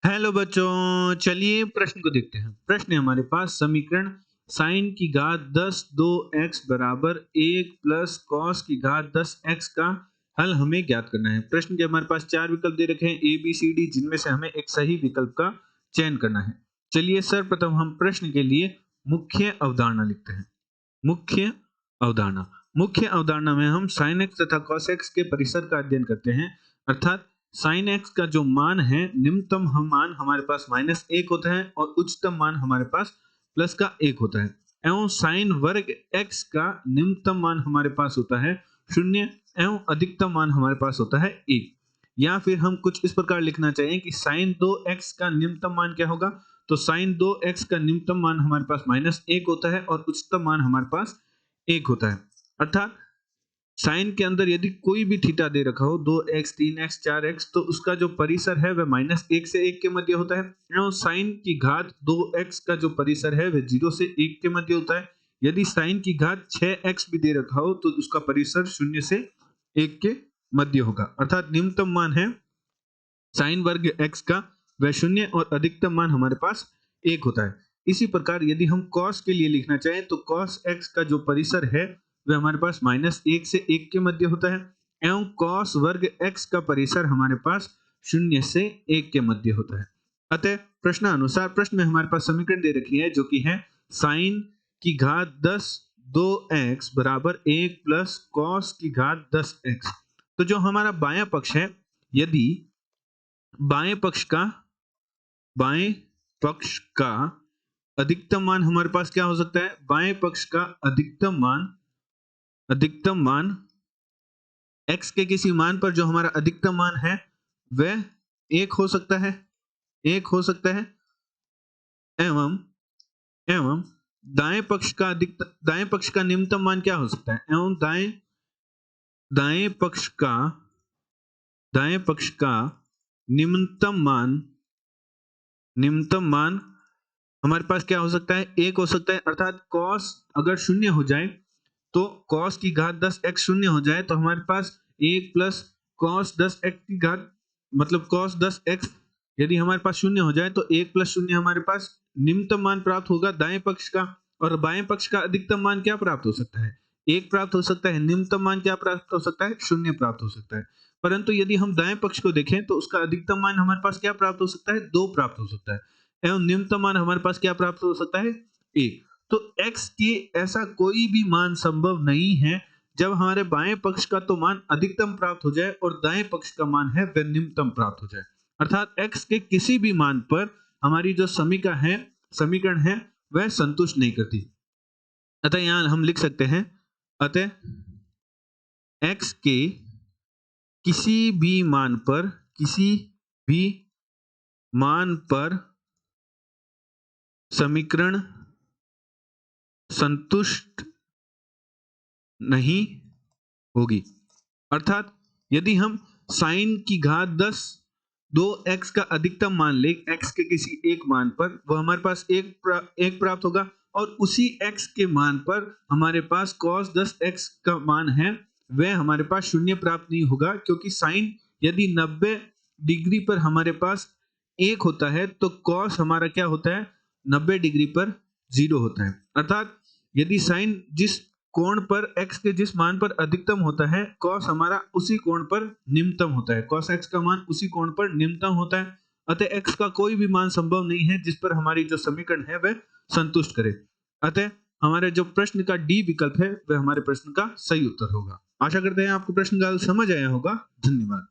Hello बच्चों, चलिए प्रश्न को देखते हैं। प्रश्न है हमारे पास, समीकरण साइन की घात 10 2x बराबर 1 प्लस कॉस की घात 10x का हल हमें ज्ञात करना है। प्रश्न के हमारे पास चार विकल्प दे रखे हैं ए बी सी डी, जिनमें से हमें एक सही विकल्प का चयन करना है। चलिए सर्वप्रथम हम प्रश्न के लिए मुख्य अवधारणा लिखते हैं। मुख्य अवधारणा में हम साइन एक्स तथा कॉस एक्स के परिसर का अध्ययन करते हैं। अर्थात साइन एक्स का जो मान है, निम्नतम मान हमारे पास -1 होता है और उच्चतम मान हमारे पास प्लस का 1 होता है, एवं साइन वर्ग एक्स का निम्नतम मान हमारे पास होता है 0 एवं अधिकतम मान हमारे पास होता है 1। या फिर हम कुछ इस प्रकार लिखना चाहिए कि साइन 2x का निम्नतम मान क्या होगा। तो साइन 2x का निम्नतम मान हमारे पास -1 होता है और उच्चतम मान हमारे पास 1 होता है। अर्थात साइन के अंदर यदि कोई भी थीटा दे रखा हो, 2x 3x 4x, तो उसका जो परिसर है वह -1 से 1 के मध्य होता है, एवं साइन की घात 2x का जो परिसर है वह 0 से 1 के मध्य होता है। यदि साइन की घात 6x भी दे रखा हो तो उसका परिसर 0 से 1 के मध्य होगा। अर्थात निम्नतम मान है साइन वर्ग x का वह 0 और अधिकतम मान हमारे पास 1 होता है। इसी प्रकार यदि हम cos के लिए लिखना चाहें तो cos x का जो परिसर है वह हमारे पास -1 से 1 के मध्य होता है, एवं cos वर्ग x का परिसर हमारे पास 0 से 1 के मध्य होता है। अतः प्रश्नानुसार प्रश्न में हमारे पास समीकरण दे रखी है, जो कि है साइन की घात 10 2x बराबर 1 प्लस cos की घात 10x। तो जो हमारा बायां पक्ष है, यदि बाएं पक्ष का अधिकतम मान हमारे पास क्या हो सकता है, बाएं पक्ष का अधिकतम मान x के किसी मान पर जो हमारा अधिकतम मान है वह 1 हो सकता है, एवं दाएं पक्ष का निम्नतम मान क्या हो सकता है, एवं दाएं पक्ष का निम्नतम मान हमारे पास क्या हो सकता है, 1 हो सकता है। अर्थात cos अगर 0 हो जाए तो cos की घात 10x 0 हो जाए तो हमारे पास 1 प्लस cos 10x की घात मतलब cos 10x यदि हमारे पास 0 हो जाए तो 1 प्लस 0 हमारे पास निम्नतम मान प्राप्त होगा दाएं पक्ष का। और बाएं पक्ष का अधिकतम मान क्या प्राप्त हो सकता है, 1 प्राप्त हो सकता है। निम्नतम मान क्या प्राप्त हो सकता है, 0 प्राप्त हो सकता है। परंतु यदि हम दाएं पक्ष को देखें तो उसका अधिकतम मान हमारे पास क्या प्राप्त हो सकता है, 2 प्राप्त हो सकता है, एवं निम्नतम मान हमारे पास क्या प्राप्त हो सकता है, 1। तो x के ऐसा कोई भी मान संभव नहीं है जब हमारे बाएं पक्ष का तो मान अधिकतम प्राप्त हो जाए और दाएं पक्ष का मान है वह निम्नतम प्राप्त हो जाए। अर्थात x के किसी भी मान पर हमारी जो समीकरण है वह संतुष्ट नहीं करती। अतः यहां हम लिख सकते हैं, अतः x के किसी भी मान पर समीकरण संतुष्ट नहीं होगी। अर्थात यदि हम साइन की घात 10 2x का अधिकतम मान ले x के किसी एक मान पर, वह हमारे पास एक प्राप्त होगा, और उसी x के मान पर हमारे पास cos 10x का मान है वह हमारे पास 0 प्राप्त नहीं होगा, क्योंकि साइन यदि 90 डिग्री पर हमारे पास 1 होता है तो cos हमारा क्या होता है, 90 डिग्री पर 0 होता है। अर्थात यदि साइन जिस कोण पर x के जिस मान पर अधिकतम होता है, cos हमारा उसी कोण पर निम्नतम होता है, cos x का मान उसी कोण पर निम्नतम होता है। अतः x का कोई भी मान संभव नहीं है जिस पर हमारी जो समीकरण है वह संतुष्ट करे। अतः हमारे जो प्रश्न का डी विकल्प है वह हमारे प्रश्न का सही उत्तर होगा। आशा करते हैं आपको प्रश्न का समझ आया होगा। धन्यवाद।